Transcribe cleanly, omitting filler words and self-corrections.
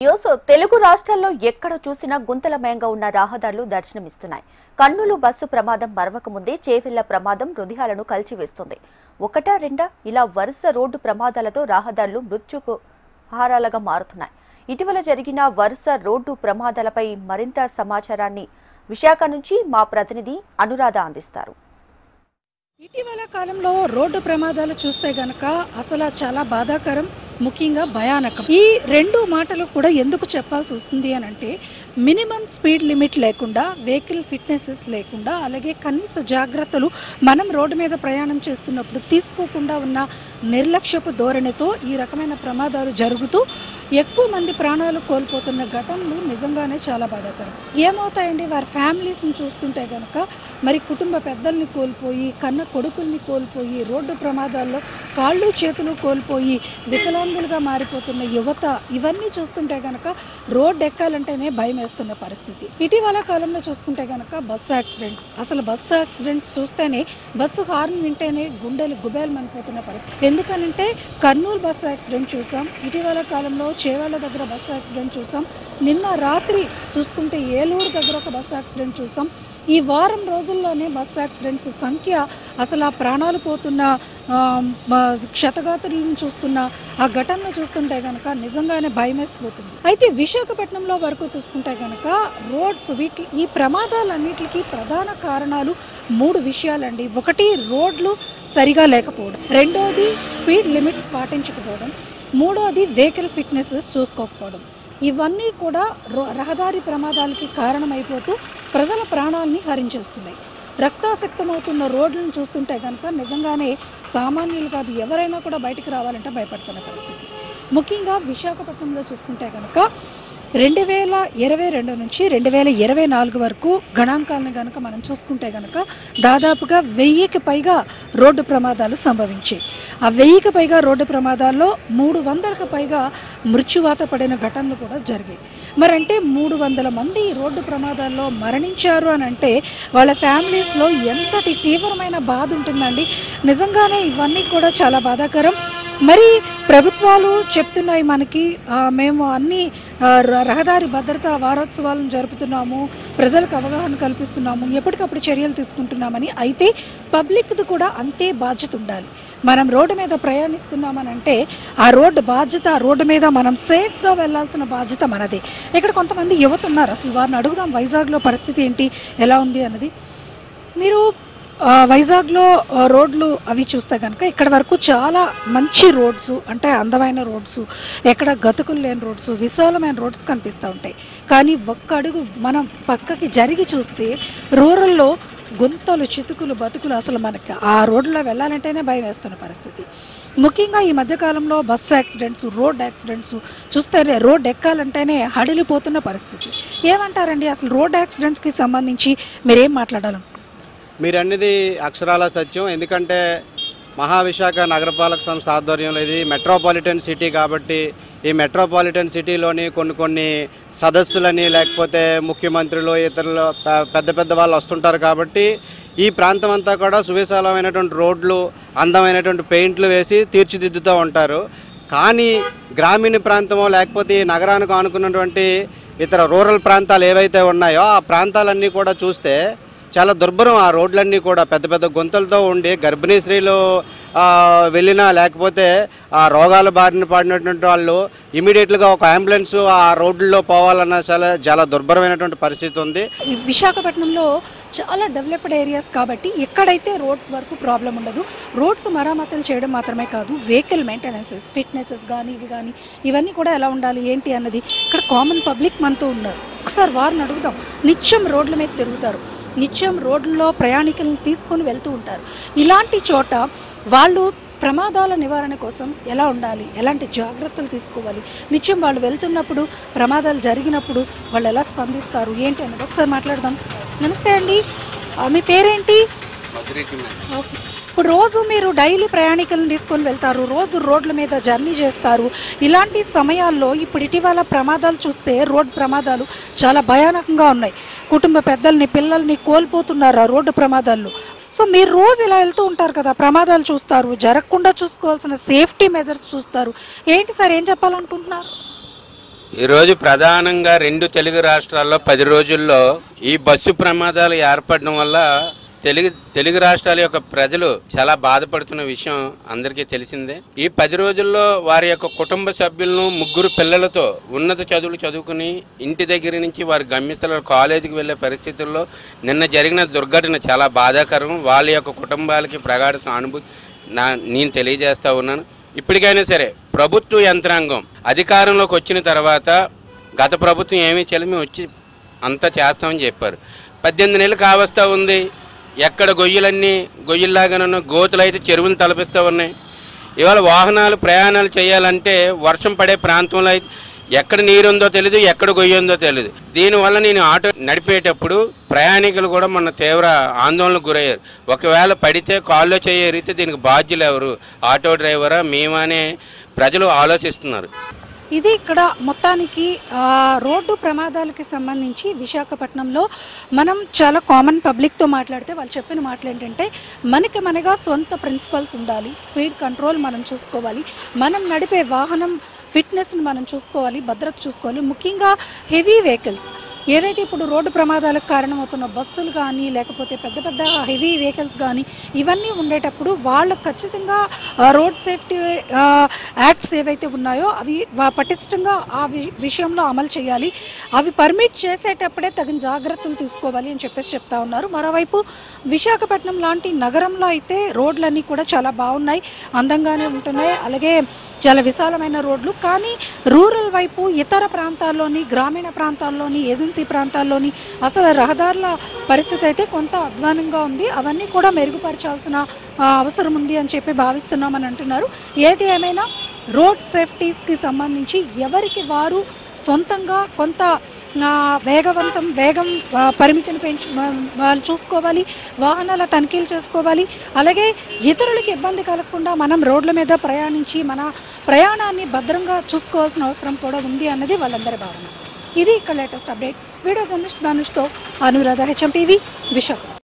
తెలుగు రాష్ట్రాల్లో ఎక్కడ చూసినా గుంతలమయంగా ఉన్న రహదారులు దర్శనమిస్తున్నాయి. కర్నూలు బస్సు ప్రమాదం మరవక ముందే చేవెళ్ల ప్రమాదం హృదయాలను కలిచివేస్తుంది. ఒకటా రెండా ఇలా వరుస రోడ్డు ప్రమాదాలతో రహదారులు మృత్యుకు హారాలుగా మారుతున్నాయి. ఇటీవల జరిగిన వరుస రోడ్డు ప్రమాదాలపై మరింత సమాచారాన్ని విశాఖ నుంచి మా ప్రతినిధి అనురాధ అందిస్తారు. ఇటీవల కాలంలో రోడ్డు ప్రమాదాలు చూస్తే గనక అసలు చాలా బాధాకరం, ముఖ్యంగా భయానకం. ఈ రెండు మాటలు కూడా ఎందుకు చెప్పాల్సి వస్తుంది అని అంటే, మినిమం స్పీడ్ లిమిట్ లేకుండా, వెహికల్ ఫిట్నెసెస్ లేకుండా, అలాగే కనీస జాగ్రత్తలు మనం రోడ్డు మీద ప్రయాణం చేస్తున్నప్పుడు తీసుకోకుండా ఉన్న నిర్లక్ష్యపు ధోరణితో ఈ రకమైన ప్రమాదాలు జరుగుతూ ఎక్కువ మంది ప్రాణాలు కోల్పోతున్న ఘటనలు నిజంగానే చాలా బాధాకరం. ఏమవుతాయండి, వారి ఫ్యామిలీస్ని చూస్తుంటే కనుక మరి కుటుంబ పెద్దల్ని కోల్పోయి, కన్న కొడుకుల్ని కోల్పోయి, రోడ్డు ప్రమాదాల్లో కాళ్ళు చేతులు కోల్పోయి వికలాంగులుగా మారిపోతున్న యువత, ఇవన్నీ చూస్తుంటే కనుక రోడ్డు ఎక్కాలంటేనే భయం వేస్తున్న పరిస్థితి. ఇటీవల కాలంలో చూసుకుంటే కనుక బస్సు యాక్సిడెంట్స్, అసలు బస్సు యాక్సిడెంట్స్ చూస్తేనే, బస్సు హార్న్ వింటేనే గుండెలు గుబేలమనిపోతున్న పరిస్థితి. ఎందుకనంటే కర్నూలు బస్సు యాక్సిడెంట్ చూసాం, ఇటీవల కాలంలో చేవెళ్ల దగ్గర బస్సు యాక్సిడెంట్ చూసాం, నిన్న రాత్రి చూసుకుంటే ఏలూరు దగ్గర ఒక బస్సు యాక్సిడెంట్ చూసాం. ఈ వారం రోజుల్లోనే బస్ యాక్సిడెంట్స్ సంఖ్య, అసలు ఆ ప్రాణాలు పోతున్న క్షతగాతులను చూస్తున్న ఆ ఘటనను చూస్తుంటే కనుక నిజంగానే భయమేసిపోతుంది. అయితే విశాఖపట్నంలో వరకు చూసుకుంటే కనుక రోడ్స్, ఈ ప్రమాదాలన్నిటికీ ప్రధాన కారణాలు 3 విషయాలండి. ఒకటి, రోడ్లు సరిగా లేకపోవడం, రెండోది స్పీడ్ లిమిట్ పాటించకపోవడం, మూడోది వెహికల్ ఫిట్నెస్ చూసుకోకపోవడం. ఇవన్నీ కూడా రహదారి ప్రమాదాలకి కారణమైపోతూ ప్రజల ప్రాణాలని హరించేస్తున్నాయి. రక్తాసక్తమవుతున్న రోడ్లను చూస్తుంటే కనుక నిజంగానే సామాన్యులు కాదు, ఎవరైనా కూడా బయటికి రావాలంటే భయపడుతున్న పరిస్థితి. ముఖ్యంగా విశాఖపట్నంలో చూసుకుంటే కనుక 2022 నుంచి 2024 వరకు గణాంకాలను కనుక మనం చూసుకుంటే కనుక దాదాపుగా 1000కి పైగా రోడ్డు ప్రమాదాలు సంభవించాయి. ఆ 1000కి పైగా రోడ్డు ప్రమాదాల్లో 300కి పైగా మృత్యువాత పడిన ఘటనలు కూడా జరిగాయి. మరంటే 300 మంది రోడ్డు ప్రమాదాల్లో మరణించారు అని అంటే వాళ్ళ ఫ్యామిలీస్లో ఎంతటి తీవ్రమైన బాధ ఉంటుందండి. నిజంగానే ఇవన్నీ కూడా చాలా బాధాకరం. మరి ప్రభుత్వాలు చెప్తున్నాయి మనకి, మేము అన్ని రహదారి భద్రతా వారోత్సవాలను జరుపుతున్నాము, ప్రజలకు అవగాహన కల్పిస్తున్నాము, ఎప్పటికప్పుడు చర్యలు తీసుకుంటున్నామని. అయితే పబ్లిక్ది కూడా అంతే బాధ్యత ఉండాలి. మనం రోడ్డు మీద ప్రయాణిస్తున్నామని అంటే ఆ రోడ్డు బాధ్యత, ఆ రోడ్డు మీద మనం సేఫ్గా వెళ్లాల్సిన బాధ్యత మనదే. ఇక్కడ కొంతమంది యువత ఉన్నారు, అసలు వారిని అడుగుదాం వైజాగ్లో పరిస్థితి ఏంటి, ఎలా ఉంది అన్నది. మీరు వైజాగ్లో రోడ్లు అవి చూస్తే కనుక ఇక్కడ వరకు చాలా మంచి రోడ్స్, అంటే అందమైన రోడ్స్, ఎక్కడ గతుకులు లేని రోడ్స్, విశాలమైన రోడ్స్ కనిపిస్తూ ఉంటాయి. కానీ ఒక్క అడుగు మనం పక్కకి జరిగి చూస్తే రూరల్లో గుంతలు, చితుకులు, బతుకులు, అసలు మనకి ఆ రోడ్లో వెళ్ళాలంటేనే భయం వేస్తున్న పరిస్థితి. ముఖ్యంగా ఈ మధ్యకాలంలో బస్సు యాక్సిడెంట్స్, రోడ్ యాక్సిడెంట్స్ చూస్తే రోడ్ ఎక్కాలంటేనే హడిలిపోతున్న పరిస్థితి. ఏమంటారండి, అసలు రోడ్ యాక్సిడెంట్స్కి సంబంధించి మీరేం మాట్లాడాలి? మీరు అన్నది అక్షరాల సత్యం. ఎందుకంటే మహావిశాఖ నగరపాలక సంస్థ ఆధ్వర్యంలో ఇది మెట్రోపాలిటన్ సిటీ కాబట్టి ఈ మెట్రోపాలిటన్ సిటీలోని కొన్ని సదస్సులని, లేకపోతే ముఖ్యమంత్రులు, ఇతరులు, పెద్ద పెద్ద వాళ్ళు వస్తుంటారు కాబట్టి ఈ ప్రాంతం అంతా కూడా సువిశాలమైనటువంటి రోడ్లు, అందమైనటువంటి పెయింట్లు వేసి తీర్చిదిద్దుతూ ఉంటారు. కానీ గ్రామీణ ప్రాంతమో లేకపోతే ఈ నగరానికి ఆనుకున్నటువంటి ఇతర రూరల్ ప్రాంతాలు ఏవైతే ఉన్నాయో ఆ ప్రాంతాలన్నీ కూడా చూస్తే చాలా దుర్భరం. ఆ రోడ్లన్నీ కూడా పెద్ద పెద్ద గుంతలతో ఉండి గర్భిణీ స్త్రీలు వెళ్ళినా, లేకపోతే ఆ రోగాల బారిన పడినటువంటి వాళ్ళు ఇమీడియట్గా ఒక అంబులెన్స్ ఆ రోడ్లలో పోవాలన్నా చాలా దుర్భరమైనటువంటి పరిస్థితి ఉంది. విశాఖపట్నంలో చాలా డెవలప్డ్ ఏరియాస్ కాబట్టి ఎక్కడైతే రోడ్స్ వరకు ప్రాబ్లం ఉండదు. రోడ్స్ మరామతులు చేయడం మాత్రమే కాదు, వెహికల్ మెయింటెనెన్సెస్, ఫిట్నెసెస్ కానీ ఇవి కానీ ఇవన్నీ కూడా ఎలా ఉండాలి ఏంటి అన్నది ఇక్కడ కామన్ పబ్లిక్ మనతో ఉన్నారు. ఒకసారి వారిని అడుగుదాం. నిత్యం రోడ్ల మీద తిరుగుతారు, నిత్యం రోడ్లలో ప్రయాణికులను తీసుకొని వెళ్తూ ఉంటారు. ఇలాంటి చోట వాళ్ళు ప్రమాదాల నివారణ కోసం ఎలా ఉండాలి, ఎలాంటి జాగ్రత్తలు తీసుకోవాలి, నిత్యం వాళ్ళు వెళ్తున్నప్పుడు ప్రమాదాలు జరిగినప్పుడు వాళ్ళు ఎలా స్పందిస్తారు ఏంటి అన్నది ఒకసారి మాట్లాడదాం. నమస్తే అండి, మీ పేరేంటి? ఓకే. ఇప్పుడు రోజు మీరు డైలీ ప్రయాణికులను తీసుకొని వెళ్తారు, రోజు రోడ్ల మీద జర్నీ చేస్తారు. ఇలాంటి సమయాల్లో ఇప్పుడు ఇటీవల ప్రమాదాలు చూస్తే రోడ్డు ప్రమాదాలు చాలా భయానకంగా ఉన్నాయి. కుటుంబ పెద్దల్ని, పిల్లల్ని కోల్పోతున్నారు ఆ రోడ్డు ప్రమాదాల్లో. సో మీరు రోజు ఇలా వెళ్తూ ఉంటారు కదా, ప్రమాదాలు చూస్తారు, జరగకుండా చూసుకోవాల్సిన సేఫ్టీ మెజర్స్ చూస్తారు. ఏంటి సార్, ఏం చెప్పాలనుకుంటున్నారు? ఈరోజు ప్రధానంగా 2 తెలుగు రాష్ట్రాల్లో 10 రోజుల్లో ఈ బస్సు ప్రమాదాలు ఏర్పడడం వల్ల తెలుగు రాష్ట్రాల యొక్క ప్రజలు చాలా బాధపడుతున్న విషయం అందరికీ తెలిసిందే. ఈ 10 రోజుల్లో వారి యొక్క కుటుంబ సభ్యులను 3 పిల్లలతో ఉన్నత చదువులు చదువుకుని ఇంటి దగ్గర నుంచి వారి గమ్యస్థల కాలేజీకి వెళ్ళే పరిస్థితుల్లో నిన్న జరిగిన దుర్ఘటన చాలా బాధాకరం. వాళ్ళ యొక్క కుటుంబాలకి ప్రగాఢ సానుభూతి నేను తెలియజేస్తా ఉన్నాను. ఇప్పటికైనా సరే ప్రభుత్వ యంత్రాంగం అధికారంలోకి వచ్చిన తర్వాత గత ప్రభుత్వం ఏమీ చేయలేదు, మేము వచ్చి అంతా చేస్తామని చెప్పారు. 18 నెలలు కావస్తూ ఉంది. ఎక్కడ గొయ్యిల్లాగానో గోతులు అయితే చెరువులు తలపిస్తూ ఉన్నాయి. ఇవాళ వాహనాలు ప్రయాణాలు చేయాలంటే వర్షం పడే ప్రాంతంలో అయితే ఎక్కడ నీరుందో తెలియదు, ఎక్కడ గొయ్యి ఉందో తెలియదు. దీనివల్ల నేను ఆటో నడిపేటప్పుడు ప్రయాణికులు కూడా మొన్న తీవ్ర ఆందోళనకు గురయ్యారు. ఒకవేళ పడితే కాల్లో చేయరిగితే దీనికి బాధ్యులు ఎవరు, ఆటో డ్రైవరా మేమా అనే ప్రజలు ఆలోచిస్తున్నారు. ఇది ఇక్కడ మొత్తానికి రోడ్డు ప్రమాదాలకి సంబంధించి విశాఖపట్నంలో మనం చాలా కామన్ పబ్లిక్తో మాట్లాడితే వాళ్ళు చెప్పిన మాటలు ఏంటంటే మనగా సొంత ప్రిన్సిపల్స్ ఉండాలి, స్పీడ్ కంట్రోల్ మనం చూసుకోవాలి, మనం నడిపే వాహనం ఫిట్నెస్ని మనం చూసుకోవాలి, భద్రత చూసుకోవాలి. ముఖ్యంగా హెవీ వెహికల్స్ ఏదైతే ఇప్పుడు రోడ్డు ప్రమాదాలకు కారణమవుతున్న బస్సులు కానీ లేకపోతే పెద్ద హెవీ వెహికల్స్ కానీ ఇవన్నీ ఉండేటప్పుడు వాళ్ళకు ఖచ్చితంగా రోడ్ సేఫ్టీ యాక్ట్స్ ఏవైతే ఉన్నాయో అవి పటిష్టంగా ఆ విషయంలో అమలు చేయాలి. అవి పర్మిట్ చేసేటప్పుడే తగిన జాగ్రత్తలు తీసుకోవాలి అని చెప్పేసి చెప్తా ఉన్నారు. మరోవైపు విశాఖపట్నం లాంటి నగరంలో అయితే రోడ్లన్నీ కూడా చాలా బాగున్నాయి, అందంగానే ఉంటున్నాయి, అలాగే చాలా విశాలమైన రోడ్లు. కానీ రూరల్ వైపు ఇతర ప్రాంతాల్లోని గ్రామీణ ప్రాంతాల్లోని ఏజెన్సీ ప్రాంతాల్లోని అసలు రహదారుల పరిస్థితి అయితే కొంత అధ్వానంగా ఉంది. అవన్నీ కూడా మెరుగుపరచాల్సిన అవసరం ఉంది అని చెప్పి భావిస్తున్నామని అంటున్నారు. ఏది ఏమైనా రోడ్ సేఫ్టీకి సంబంధించి ఎవరికి వారు సొంతంగా కొంత వేగం పరిమితిని వాళ్ళు చూసుకోవాలి, వాహనాల తనిఖీలు చేసుకోవాలి. అలాగే ఇతరులకి ఇబ్బంది కలగకుండా మనం రోడ్ల మీద ప్రయాణించి మన ప్రయాణాన్ని భద్రంగా చూసుకోవాల్సిన అవసరం కూడా ఉంది అన్నది వాళ్ళందరి భావన. ఇది ఇక్కడ లేటెస్ట్ అప్డేట్. వీడియో జర్నలిస్ట్ ధనుష్తో అనురాధ, HM TV, విశాఖ.